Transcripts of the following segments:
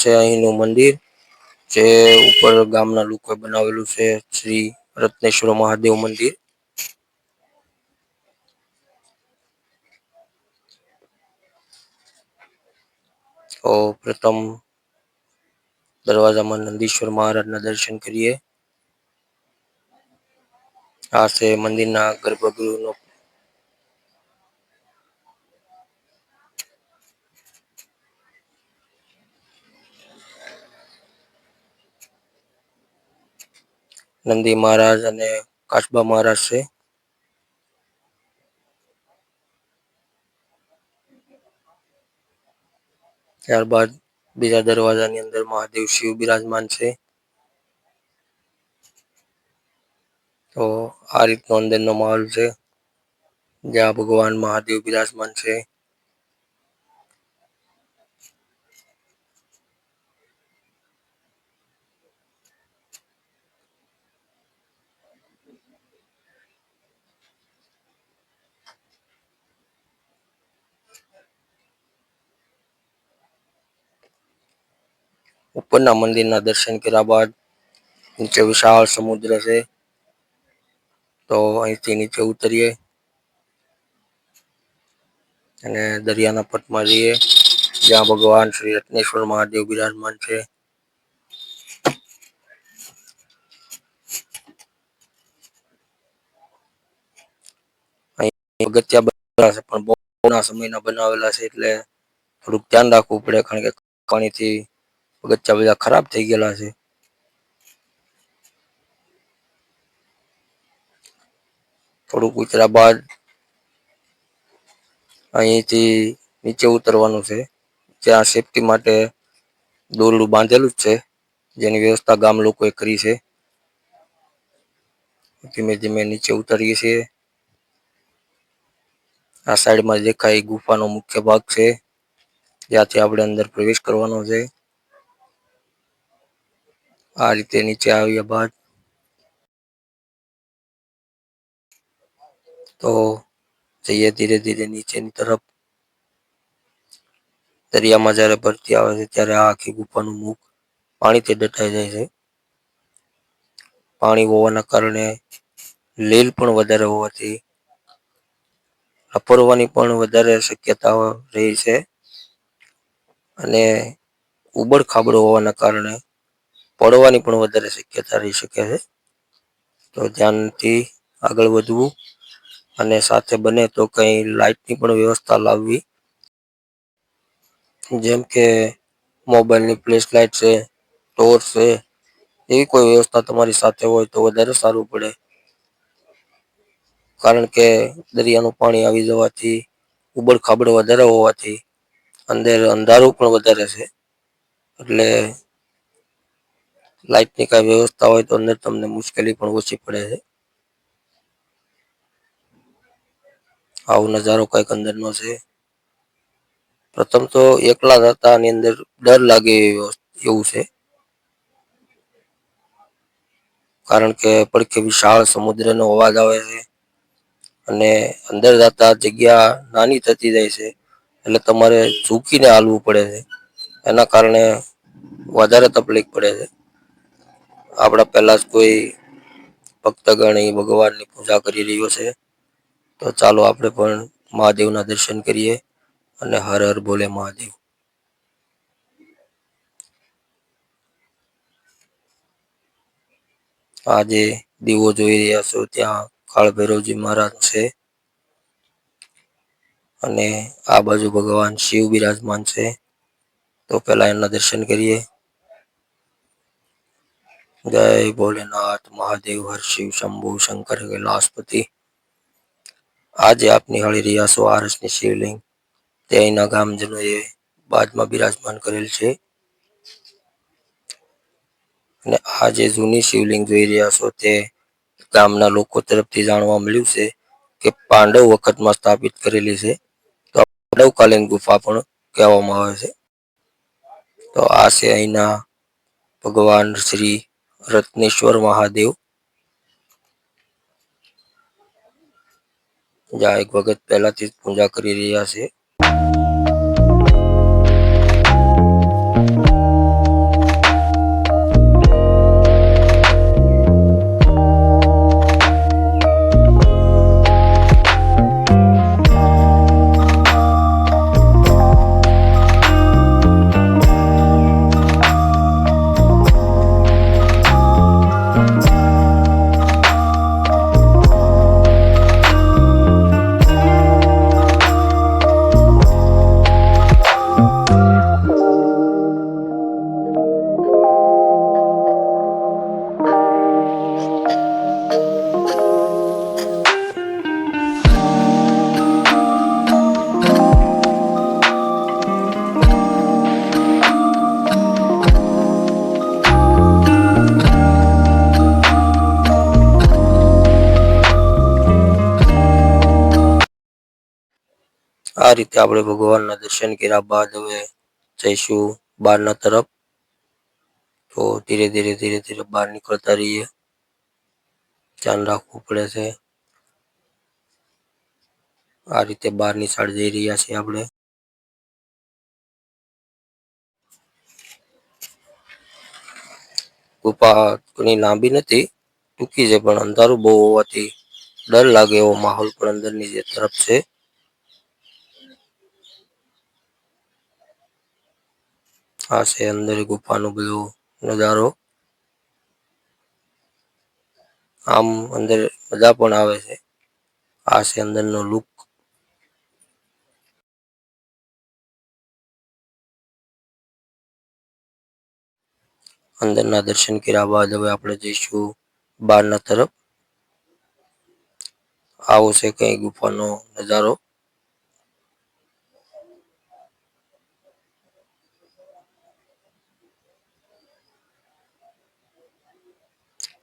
છે અહીંનું મંદિર જે ઉપર ગામના લોકોએ બનાવેલું છે, શ્રી રત્નેશ્વર મહાદેવ મંદિર. તો પ્રથમ દરવાજામાં નંદીશ્વર મહારાજના દર્શન કરીએ. આ છે મંદિરના ગર્ભગૃહનો નંદી મહારાજ અને કાચબા મહારાજ છે. ત્યારબાદ બીજા દરવાજાની અંદર મહાદેવ શિવ બિરાજમાન છે. તો આ રીતનો અંદરનો માહોલ છે, જ્યાં ભગવાન મહાદેવ બિરાજમાન છે. ઉપરના મંદિરના દર્શન કર્યા બાદ નીચે વિશાળ સમુદ્ર છે. તો અહીંથી નીચે ઉતરીએ અને દરિયાના પટમાં જઈએ, જ્યાં ભગવાન શ્રી રત્નેશ્વર મહાદેવ બિરાજમાન છે. અહીં પગથિયા બનાવેલા છે, પણ બહુ જૂના સમયના બનાવેલા છે, એટલે થોડુંક ધ્યાન રાખવું પડે, કારણ કે પાણીથી પગથિયા બધા ખરાબ થઈ ગયેલા છે. થોડુંક ઉતર્યા બાદ અહીંથી નીચે ઉતરવાનું છે, ત્યાં સેફટી માટે દોરડું બાંધેલું જ છે, જેની વ્યવસ્થા ગામ લોકોએ કરી છે. ધીમે ધીમે નીચે ઉતરીએ છીએ. આ સાઈડમાં દેખાય ગુફાનો મુખ્ય ભાગ છે, જ્યાંથી આપણે અંદર પ્રવેશ કરવાનો છે. આ રીતે નીચે આવ્યા બાદ તો જઈએ ધીરે ધીરે નીચેની તરફ. દરિયામાં જ્યારે ભરતી આવે છે, ત્યારે આ આખી ગુફાનું મુખ પાણીથી દટાઈ જાય છે. પાણી હોવાના કારણે લીલ પણ વધારે હોવાથી લપરવાની પણ વધારે શક્યતાઓ રહી છે, અને ઉબડ ખાબડ હોવાના કારણે પડવાની પણ વધારે શક્યતા રહી શકે છે. તો ધ્યાનથી આગળ વધવું, અને સાથે બને તો કઈ લાઈટની પણ વ્યવસ્થા લાવવી, જેમ કે મોબાઈલની ફ્લેશ લાઈટ છે, ટોર્ચ છે, એવી કોઈ વ્યવસ્થા તમારી સાથે હોય તો વધારે સારું પડે. કારણ કે દરિયાનું પાણી આવી જવાથી, ઉબડ ખાબડ વધારે હોવાથી અંદર અંધારું પણ વધારે છે, એટલે લાઈટની કઈ વ્યવસ્થા હોય તો અંદર તમને મુશ્કેલી પણ ઓછી પડે છે. આવો નજારો કઈક અંદરનો છે. પ્રથમ તો એકલા હતા, આની અંદર ડર લાગે એવું છે, કારણ કે પડખે વિશાળ સમુદ્રનો અવાજ આવે છે, અને અંદર જતા જગ્યા નાની થતી જાય છે, એટલે તમારે ઝૂકીને હાલવું પડે છે. એના કારણે વધારે તકલીફ પડે છે. આપણા પહેલા જ કોઈ ભક્તગણ ભગવાનની પૂજા કરી રહ્યો છે, તો ચાલો આપણે પણ મહાદેવના દર્શન કરીએ, અને હર હર બોલે મહાદેવ. આજે દીવો જોઈ રહ્યા છો, ત્યાં કાળ ભૈરવજી મહારાજ છે, અને આ બાજુ ભગવાન શિવ બિરાજમાન છે. તો પેલા એમના દર્શન કરીએ. જય ભોલેનાથ મહાદેવ હર શિવ શંભુ શંકર કૈલાસપતિ. આજે આપ નિહાળી રહ્યા છો આરસની શિવલિંગ, તે અહીંના ગામજનોએ બાદમાં બિરાજમાન કરેલ છે, અને આ જે જૂની શિવલિંગ જોઈ રહ્યા છો, તે ગામના લોકો તરફથી જાણવા મળ્યું છે કે પાંડવ વખતમાં સ્થાપિત કરેલી છે. તો પાંડવકાલીન ગુફા પણ કહેવામાં આવે છે. તો આ છે અહીંના ભગવાન શ્રી રત્નેશ્વર મહાદેવ. જ્યાં એક વખત પહેલાથી જ પૂજા કરી રહ્યા છે. આ રીતે આપણે ભગવાનના દર્શન કર્યા બાદ હવે જઈશું બહારના તરફ. તો ધીરે ધીરે ધીરે ધીરે બહાર નીકળતા રહીએ. ધ્યાન રાખવું પડે છે. આ રીતે બહારની સાઈડ જઈ રહ્યા છીએ આપણે. ગુફા ઘણી લાંબી નથી, ટૂંકી છે, પણ અંધારું બહુ હોવાથી ડર લાગે એવો માહોલ પણ અંદરની જે તરફ છે. આ છે અંદર ગુફાનો બધો નજારો. આમ અંદર મજા પણ આવે છે. આ છે અંદરનો લુક. અંદરના દર્શન કર્યા બાદ હવે આપણે જઈશું બહારના તરફ. આવો છે કઈ ગુફાનો નજારો.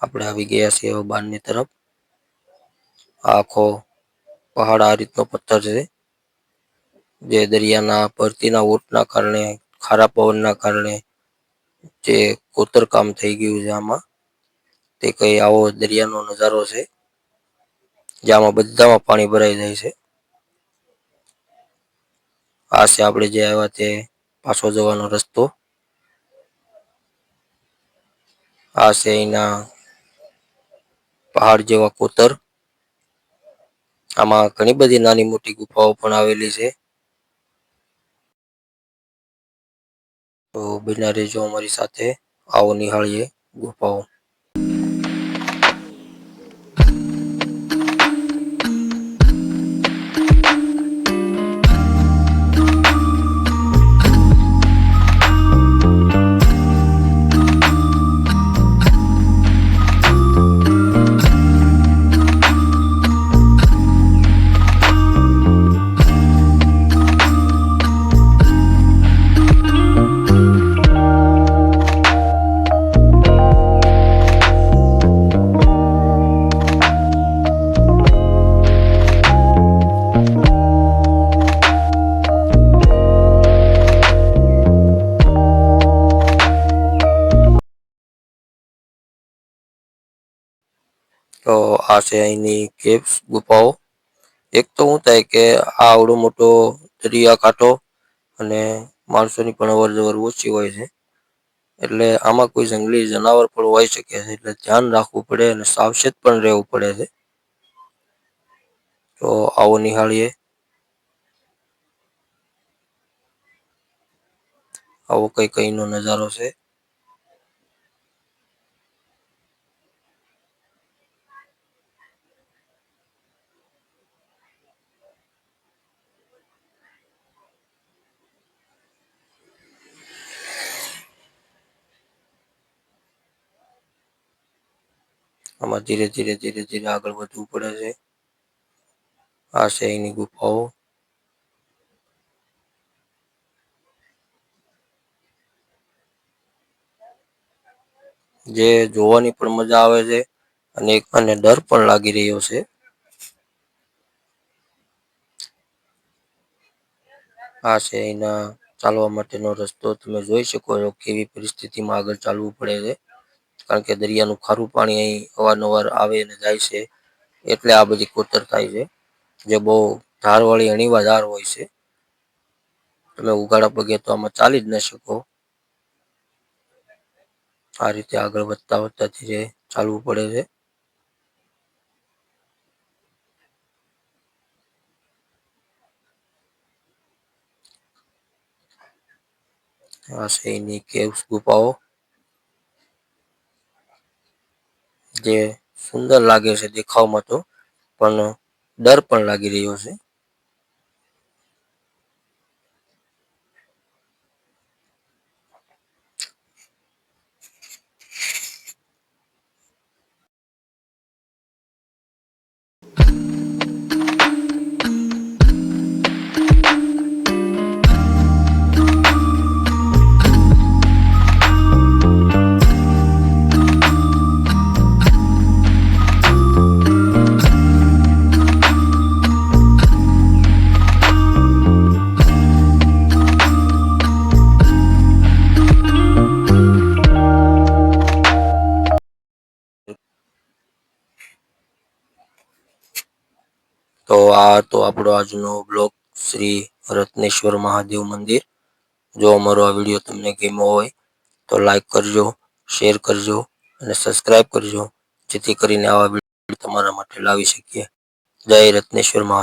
આપણે આવી ગયા છીએ હવે બહારની તરફ. આખો પહાડ આ રીતનો પથ્થર છે, જે દરિયાના ભરતીના ઓટના કારણે, ખારા પવનના કારણે જે કોતરકામ થઈ ગયું છે આમાં. તે કઈ આવો દરિયાનો નજારો છે, જેમાં બધામાં પાણી ભરાઈ જાય છે. આ છે આપણે જે આવ્યા તે પાછો જવાનો રસ્તો. આ છે એના પહાડ જેવા કોતર. આમાં ઘણી બધી નાની મોટી ગુફાઓ પણ આવેલી છે. તો બન્યા રહેજો અમારી સાથે. આવો નિહાળીએ ગુફાઓ. તો આ છે અહીંની કેવ્સ ગુફાઓ. એક તો શું થાય કે આ આવડો મોટો દરિયાકાંઠો અને માણસોની પણ અવર જવર ઓછી હોય છે, એટલે આમાં કોઈ જંગલી જનાવર પણ હોઈ શકે છે. એટલે ધ્યાન રાખવું પડે અને સાવચેત પણ રહેવું પડે છે. તો આવો નિહાળીએ. આવો કઈનો નજારો છે. આમાં ધીરે ધીરે ધીરે ધીરે આગળ વધવું પડે છે. આ છે એની ગુફાઓ. જે જોવાની પણ મજા આવે છે અને ડર પણ લાગી રહ્યો છે. આ છે એના ચાલવા માટેનો રસ્તો. તમે જોઈ શકો છો કેવી પરિસ્થિતિમાં આગળ ચાલવું પડે છે, કારણ કે દરિયાનું ખારું પાણી અહીં અવારનવાર આવે અને જાય છે, એટલે આ બધી કોતર થાય છે, જે બહુ ધારવાળી અણીવા ધાર હોય છે. તમે ઉઘાડા પગે તો આમાં ચાલી જ ન શકો. આ રીતે આગળ વધતા વધતા ધીરે ચાલવું પડે છે. આ છે એની કેવ્સ ગુફાઓ, જે સુંદર લાગે છે દેખાવમાં તો, પણ ડર પણ લાગી રહ્યો છે. તો આ તો આપણો આજનો બ્લોગ શ્રી રત્નેશ્વર મહાદેવ મંદિર. જો અમારો આ વિડીયો તમને ગમ્યો હોય તો લાઈક કરજો, શેર કરજો અને સબસ્ક્રાઈબ કરજો, જેથી કરીને આવા વિડીયો તમારા માટે લાવી શકીએ. જય રત્નેશ્વર મહાદેવ.